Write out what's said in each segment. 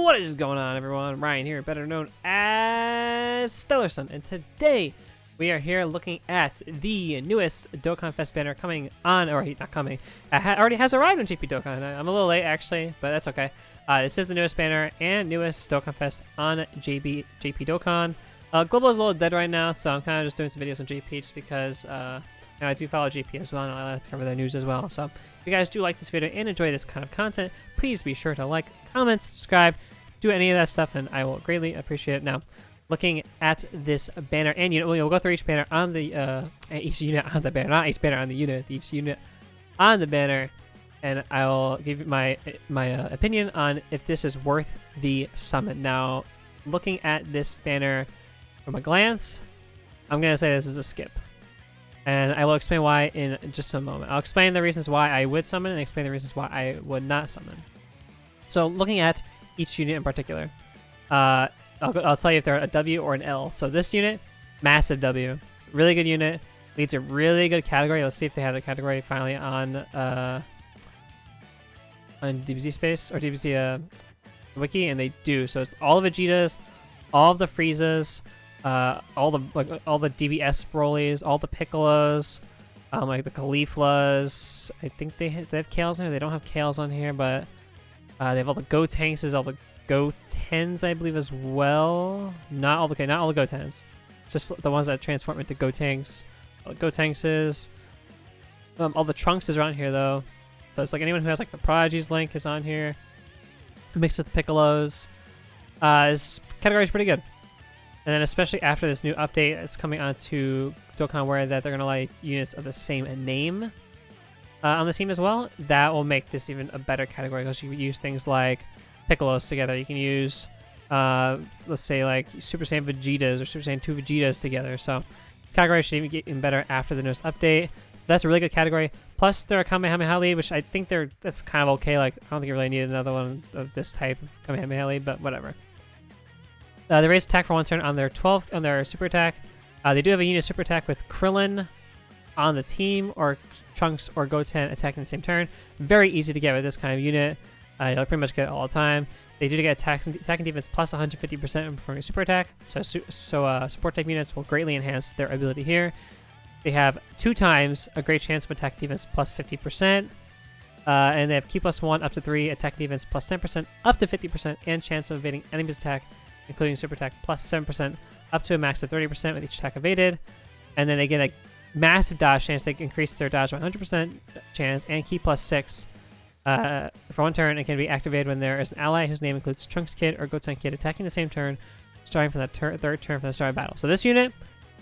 What is going on, everyone? Ryan here, better known as Stellarson, and today we are here looking at the newest Dokkanfest banner coming on, or not coming, already has arrived on GP Dokkan. I'm a little late actually, but that's okay. This is the newest banner and newest Dokkanfest on JP Dokkan. Global is a little dead right now, so I'm kind of just doing some videos on GP just because I do follow GP as well, and I like to cover their news as well. So if you guys do like this video and enjoy this kind of content, please be sure to like, comment, subscribe, do any of that stuff, and I will greatly appreciate it. Now, looking at this banner and unit, we'll go through each banner on the each unit on the banner, not each banner on the unit, each unit on the banner, and I will give you my opinion on if this is worth the summon. Now, looking at this banner from a glance, I'm gonna say this is a skip. And I will explain why in just a moment. I'll explain the reasons why I would summon and explain the reasons why I would not summon. So looking at each unit in particular, I'll tell you if they're a W or an L. So this unit, massive W. Really good unit. Leads a really good category. Let's see if they have the category finally on DBZ Space or DBZ Wiki, and they do. So it's all the Vegetas, all of the Friezas, all the DBS Brolys, all the Piccolos, like the Cauliflas. I think they have Kales on here. They don't have Kales on here, but they have all the Gotenks, all the Gotens, I believe, as well. Not all the Gotens, just the ones that transform into Gotenks. All the Gotenkses. All the Trunks is around here though, so it's like anyone who has like the Prodigy's Link is on here, mixed with the Piccolos. This category is pretty good. And then especially after this new update that's coming onto Dokkan, where that they're going to allow units of the same name on the team as well, that will make this even a better category, because you can use things like Piccolos together. You can use, let's say, like Super Saiyan Vegetas or Super Saiyan 2 Vegetas together. So category should even get even better after the newest update. That's a really good category. Plus, they're a Kamehameha lead, which I think that's kind of okay. Like, I don't think you really need another one of this type of Kamehameha lead, but whatever. They raise attack for one turn on their super attack. They do have a unit super attack with Krillin on the team, or Trunks or Goten attacking the same turn. Very easy to get with this kind of unit. You'll pretty much get it all the time. They do get attack and defense plus 150% when performing a super attack. So support type units will greatly enhance their ability here. They have 2 times a great chance of attack defense plus 50%. And they have Ki plus 1 up to 3, attack defense plus 10% up to 50%, and chance of evading enemy's attack, including super attack plus 7% up to a max of 30% with each attack evaded. And then they get a massive dodge chance. They increase their dodge by 100% chance, and Ki plus 6 for one turn. It can be activated when there is an ally whose name includes Trunks Kid or Goten Kid attacking the same turn, starting from the third turn from the start of battle. So this unit,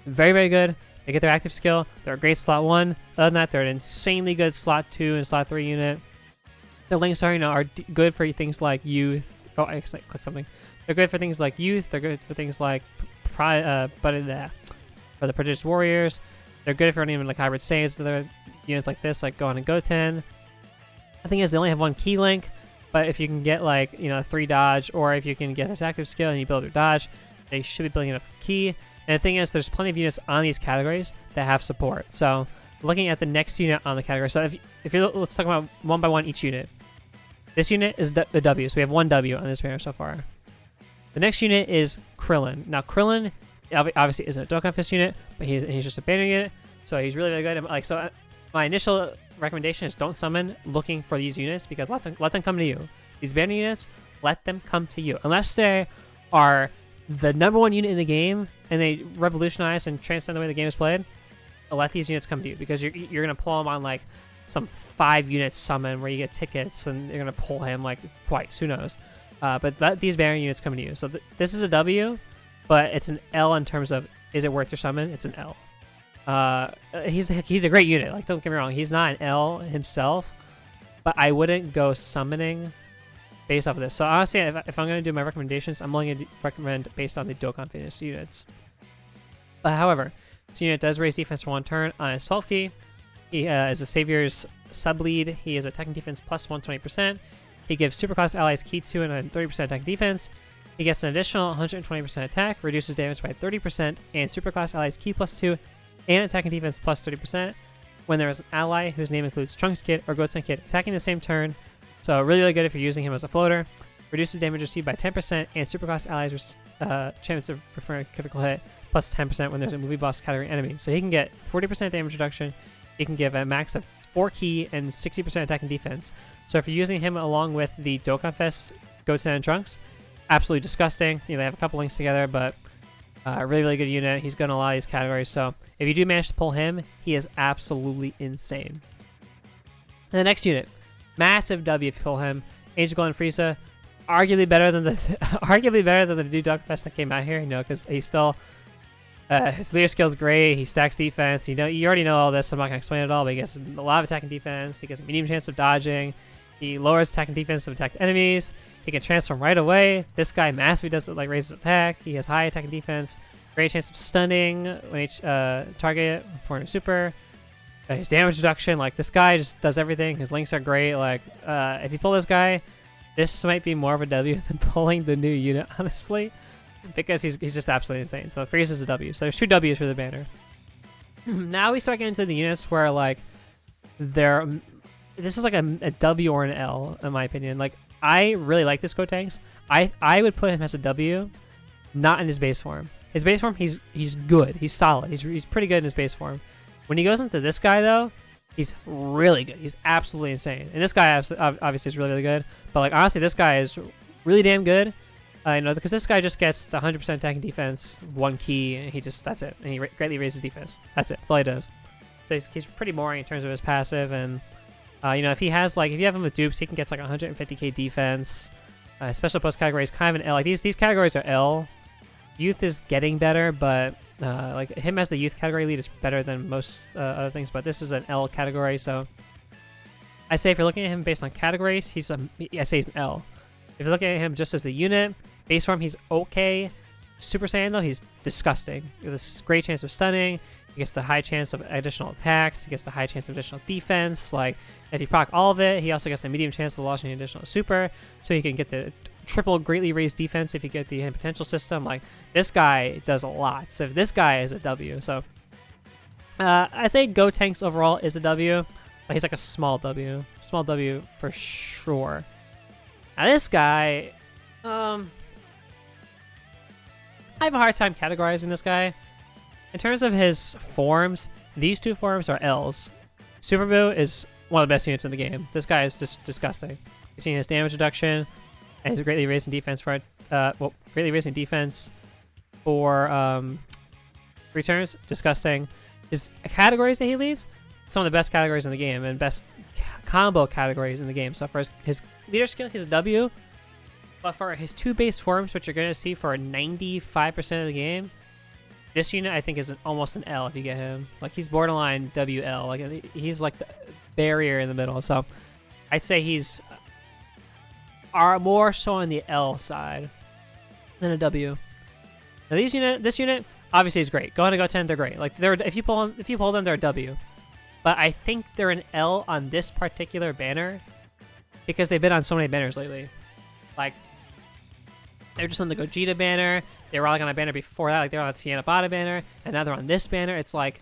very, very good. They get their active skill. They're a great slot 1. Other than that, they're an insanely good slot 2 and slot 3 unit. The links are good for things like youth. Oh, I clicked something. They're good for things like youth. They're good for things like for the Prodigious Warriors. They're good for even like hybrid saves. They're units like this, like Gohan and Goten. The thing is, they only have 1 key link, but if you can get like 3 dodge, or if you can get this active skill and you build your dodge, they should be building enough key. And the thing is, there's plenty of units on these categories that have support. So looking at the next unit on the category, so if you let's talk about one by one each unit. This unit is the W, so we have 1 W on this banner so far. The next unit is Krillin. Now Krillin obviously isn't a Dokkanfest unit, but he's just a banner unit, so he's really, really good. Like, so my initial recommendation is don't summon looking for these units, because let them come to you. These banner units, let them come to you, unless they are the #1 unit in the game and they revolutionize and transcend the way the game is played. Let these units come to you, because you're gonna pull them on like some 5 unit summon where you get tickets, and you're gonna pull him like twice. Who knows? But these banner units come to you. So this is a W, but it's an L in terms of, is it worth your summon? It's an L. He's a great unit. Like, don't get me wrong, he's not an L himself, but I wouldn't go summoning based off of this. So honestly, if I'm going to do my recommendations, I'm only going to recommend based on the Dokkan Fitness units. But however, this unit does raise defense for 1 turn on his 12 key. He is a Savior's sub-lead. He is attacking defense plus 120%. He gives superclass allies Ki 2 and 30% attack defense. He gets an additional 120% attack, reduces damage by 30%, and superclass allies Ki plus 2 and attacking defense plus 30% when there is an ally whose name includes Trunks Kid or Goten Kid attacking the same turn. So really, really good if you're using him as a floater. reduces damage received by 10%, and superclass allies chance of preferring critical hit plus 10% when there's a movie boss category enemy. So he can get 40% damage reduction. He can give a max of 4 ki and 60% attack and defense. So if you're using him along with the Dokkanfest Goten and Trunks, absolutely disgusting. You know, they have a couple links together, but really, really good unit. He's good in a lot of these categories. So if you do manage to pull him, he is absolutely insane. And the next unit, massive W if you pull him. Age of Golden Frieza, arguably better than the new Dokkanfest that came out here. You know, because he's still his leader skill's great. He stacks defense. You already know all this. So I'm not gonna explain it all. But he gets a lot of attack and defense. He gets a medium chance of dodging. He lowers attack and defense of attacked enemies. He can transform right away. This guy massively does it, like raises attack. He has high attack and defense. Great chance of stunning when each target for his super. His damage reduction, like this guy just does everything. His links are great. Like if you pull this guy, this might be more of a W than pulling the new unit, honestly, because he's just absolutely insane. So Frieza is a W. So there's 2 Ws for the banner. Now we start getting into the units where like this is like a W or an L in my opinion. Like I really like this Gotenks. I would put him as a W, not in his base form. His base form, he's good. He's solid. He's pretty good in his base form. When he goes into this guy though, he's really good. He's absolutely insane. And this guy obviously is really, really good. But like honestly, this guy is really damn good. You know, because this guy just gets the 100% attack and defense, 1 ki, and that's it. And he greatly raises defense. That's it. That's all he does. So he's pretty boring in terms of his passive. And you know, if you have him with dupes, he can get like 150k defense. Special post category is kind of an L. Like these categories are L. Youth is getting better, but like him as the youth category lead is better than most other things. But this is an L category, so I say if you're looking at him based on categories, I say he's an L. If you're looking at him just as the unit, base form, he's okay. Super Saiyan though, he's disgusting. He has this great chance of stunning. He gets the high chance of additional attacks. He gets the high chance of additional defense. Like, if you proc all of it, he also gets a medium chance of launching an additional super. So you can get the triple greatly raised defense if you get the potential system. Like, this guy does a lot. So this guy is a W. So I say Gotenks overall is a W. But he's like a small W. Small W for sure. Now this guy, I have a hard time categorizing this guy. In terms of his forms, these 2 forms are L's. Super Boo is one of the best units in the game. This guy is just disgusting. You've seen his damage reduction, and he's greatly raising defense for returns. Disgusting. His categories that he leads, some of the best categories in the game and best combo categories in the game. So for his leader skill, he's a W. But for his 2 base forms, which you're going to see for 95% of the game, this unit I think is almost an L if you get him. Like he's borderline WL. Like he's like the barrier in the middle. So I'd say he's more so on the L side than a W. Now this unit obviously is great. Gohan and Goten, they're great. Like if you pull them, they're a W. But I think they're an L on this particular banner because they've been on so many banners lately. Like they're just on the Gogeta banner. They were like on a banner before that, like they were on a Tiana Bata banner, and now they're on this banner. It's like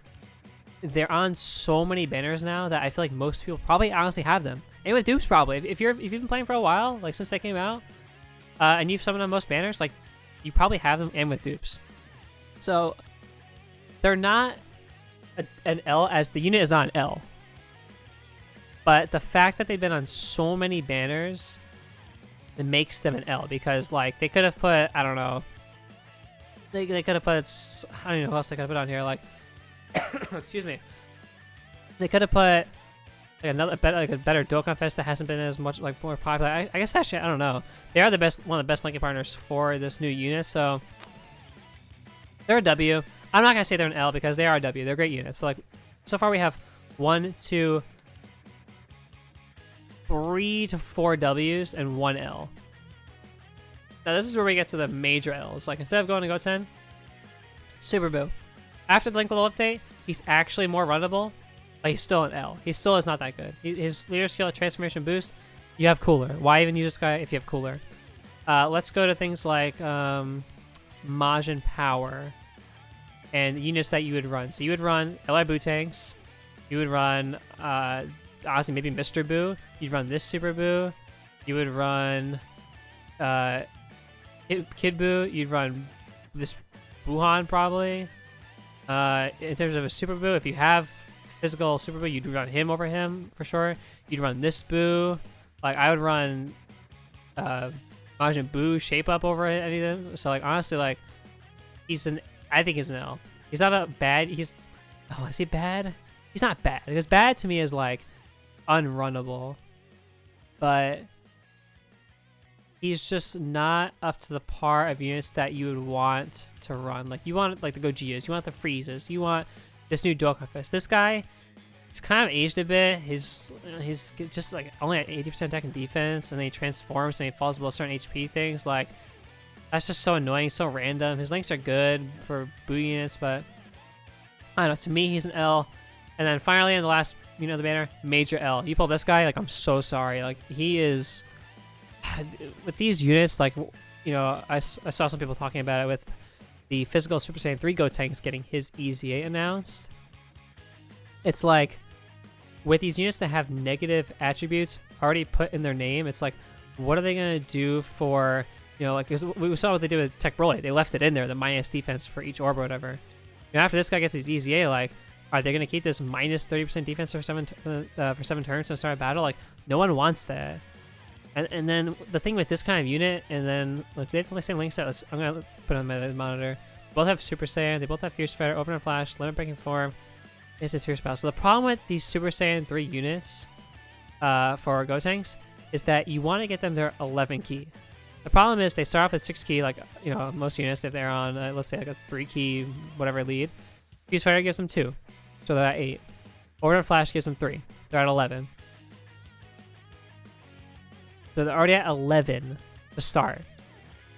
they're on so many banners now that I feel like most people probably honestly have them. And with dupes, probably if you've been playing for a while, like since they came out, and you've summoned on most banners, like you probably have them and with dupes. So they're not an L, as the unit is not an L. But the fact that they've been on so many banners, it makes them an L, because like they could have put, I don't know. They could have put, I don't know who else they could have put on here. Like, excuse me. They could have put like a better Dokkanfest that hasn't been as much like more popular. I guess actually I don't know. They are one of the best linking partners for this new unit, so they're a W. I'm not gonna say they're an L because they are a W. They're great units. So like, so far we have 1, 2, 3 to 4 Ws and 1 L. Now this is where we get to the major L's. Like instead of going to Goten, Super Boo. After the link level update, he's actually more runnable, but he's still an L. He still is not that good. His leader skill at transformation boost, you have Cooler. Why even use this guy if you have Cooler? Let's go to things like Majin Power and units that you would run. So you would run LI Boo tanks. You would run honestly maybe Mr. Boo. You'd run this Super Boo. You would run uh, Kid Buu, you'd run this Buhan probably. In terms of a Super Buu, if you have physical Super Buu, you'd run him over him for sure. You'd run this Buu. Like, I would run Majin Buu shape up over any of them. So, like, honestly, like, I think he's an L. He's not a bad, is he bad? He's not bad. Because bad to me is, like, unrunnable. But he's just not up to the par of units that you would want to run. Like, you want, like, the Gojias. You want the Freezes. You want this new Dokkanfest. This guy, he's kind of aged a bit. He's just, like, only at 80% attack and defense, and then he transforms and he falls below certain HP things. Like, that's just so annoying, so random. His links are good for Buu units, but I don't know. To me, he's an L. And then finally, in the last unit of the banner, major L. You pull this guy, like, I'm so sorry. Like, he is... With these units, like, you know, I saw some people talking about it with the physical Super Saiyan 3 Gotenks getting his EZ8 announced. It's like, with these units that have negative attributes already put in their name, it's like, what are they going to do for, you know, like, 'cause we saw what they did with Tech Broly. They left it in there, the minus defense for each orb or whatever. You know, after this guy gets his EZA, like, are they going to keep this minus 30% defense for 7 turns to start a battle? Like, no one wants that. And then the thing with this kind of unit, and then let's say the same link set. I'm gonna put it on my monitor. Both have Super Saiyan. They both have Fierce Fighter, Open and Flash, Limit Breaking Form. This is Fierce Battle. So the problem with these Super Saiyan 3 units for Gotenks is that you want to get them their 11 key. The problem is they start off at 6 key, like, you know, most units if they're on let's say like a 3 key whatever lead. Fierce Fighter gives them 2, so they're at 8. Open and Flash gives them 3. They're at 11. So they're already at 11 to start.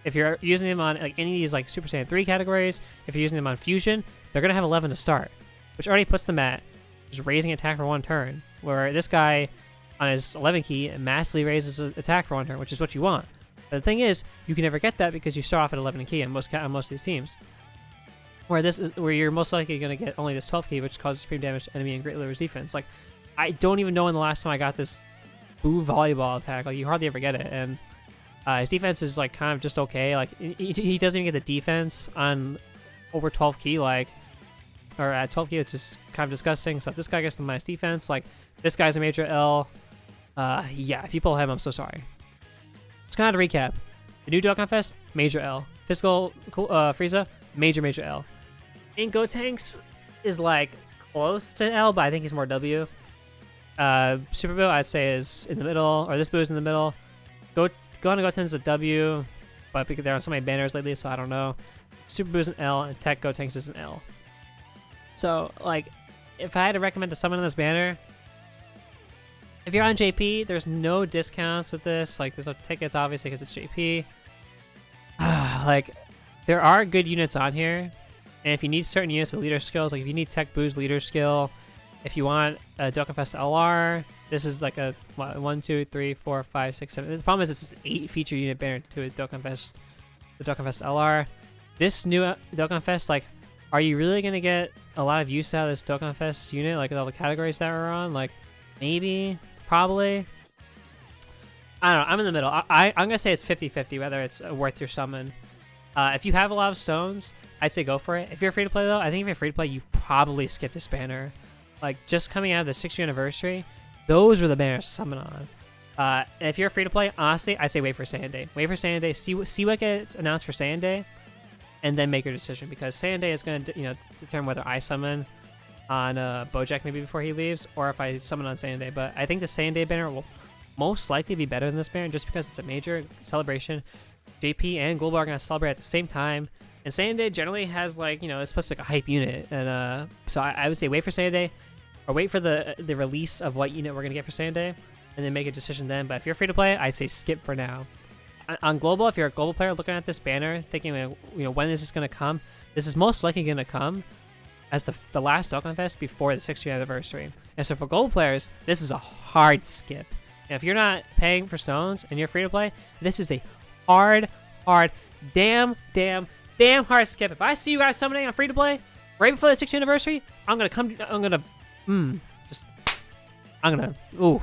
If you're using them on like any of these like Super Saiyan 3 categories, if you're using them on Fusion, they're going to have 11 to start, which already puts them at just raising attack for 1 turn, where this guy on his 11 key massively raises attack for 1 turn, which is what you want. But the thing is, you can never get that because you start off at 11 key on most of these teams. Where you're most likely going to get only this 12 key, which causes supreme damage to enemy and greatly lowers defense. Like, I don't even know when the last time I got this Buu volleyball attack. Like, you hardly ever get it, and his defense is like kind of just okay. Like, he doesn't even get the defense on over 12 key, like, or at 12 key, it's just kind of disgusting. So if this guy gets the minus defense, like, this guy's a major L. Yeah, if you pull him, I'm so sorry. It's kind of to recap. The new Dokkanfest, major L. Physical Frieza, major L. In Gotenks is like close to L, but I think he's more W. Super Buu, I'd say, is in the middle, or this Buu is in the middle. Goten Goten's a W, but there are so many banners lately, so I don't know. Super Buu is an L, and Tech Gotenks is an L. So, like, if I had to recommend to someone in this banner, if you're on JP, there's no discounts with this. Like, there's no tickets, obviously, because it's JP. Like, there are good units on here, and if you need certain units with leader skills, like if you need Tech Buu's leader skill, if you want a Dokkanfest LR, this is like a 1, 2, 3, 4, 5, 6, 7. The problem is it's an 8 feature unit banner to a Dokkanfest, the Dokkanfest LR. This new Dokkanfest, like, are you really gonna get a lot of use out of this Dokkanfest unit, like with all the categories that we're on? Like, maybe, probably. I don't know. I'm in the middle. I'm gonna say it's 50-50 whether it's worth your summon. If you have a lot of stones, I'd say go for it. If you're free to play though, I think if you're free to play, you probably skip this banner. Like, just coming out of the 6th year anniversary, those were the banners to summon on. And if you're free to play, honestly, I say wait for Saiyan Day. Wait for Saiyan Day. See what gets announced for Saiyan Day, and then make your decision, because Saiyan Day is going to, you know, determine whether I summon on Bojack maybe before he leaves, or if I summon on Saiyan Day. But I think the Saiyan Day banner will most likely be better than this banner, just because it's a major celebration. JP and Global are going to celebrate at the same time, and Saiyan Day generally has, like, you know, it's supposed to be like a hype unit, and so I would say wait for Saiyan Day, or wait for the release of what unit we're going to get for Saiyan Day, and then make a decision then. But if you're free to play, I'd say skip for now. On Global, if you're a Global player looking at this banner, thinking, you know, when is this going to come? This is most likely going to come as the last Dokkanfest before the 6th year anniversary. And so for Global players, this is a hard skip. And if you're not paying for stones and you're free to play, this is a hard, damn hard skip. If I see you guys summoning on free to play right before the 6th year anniversary, ooh.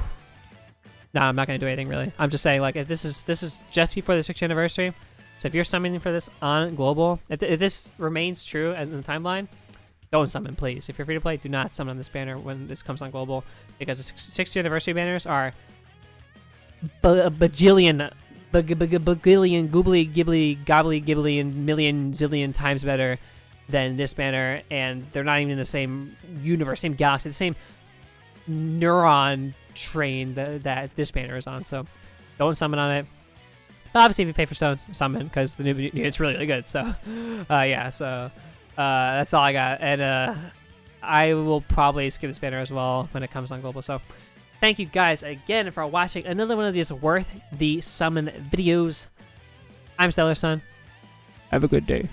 No, I'm not gonna do anything really. I'm just saying, like, if this is just before the 6th anniversary, so if you're summoning for this on global, if this remains true in the timeline, don't summon, please. If you're free to play, do not summon on this banner when this comes on global, because the 6th anniversary banners are bajillion, goobly, gibbly, gobbly, gibbly, and million, zillion times better than this banner, and they're not even in the same universe, same galaxy, the same neuron train that this banner is on. So don't summon on it. But obviously, if you pay for stones, summon, because the new it's really, really good. So yeah, so that's all I got, and I will probably skip this banner as well when it comes on global. So thank you guys again for watching another one of these worth the summon videos. I'm Stellar Sun. Have a good day.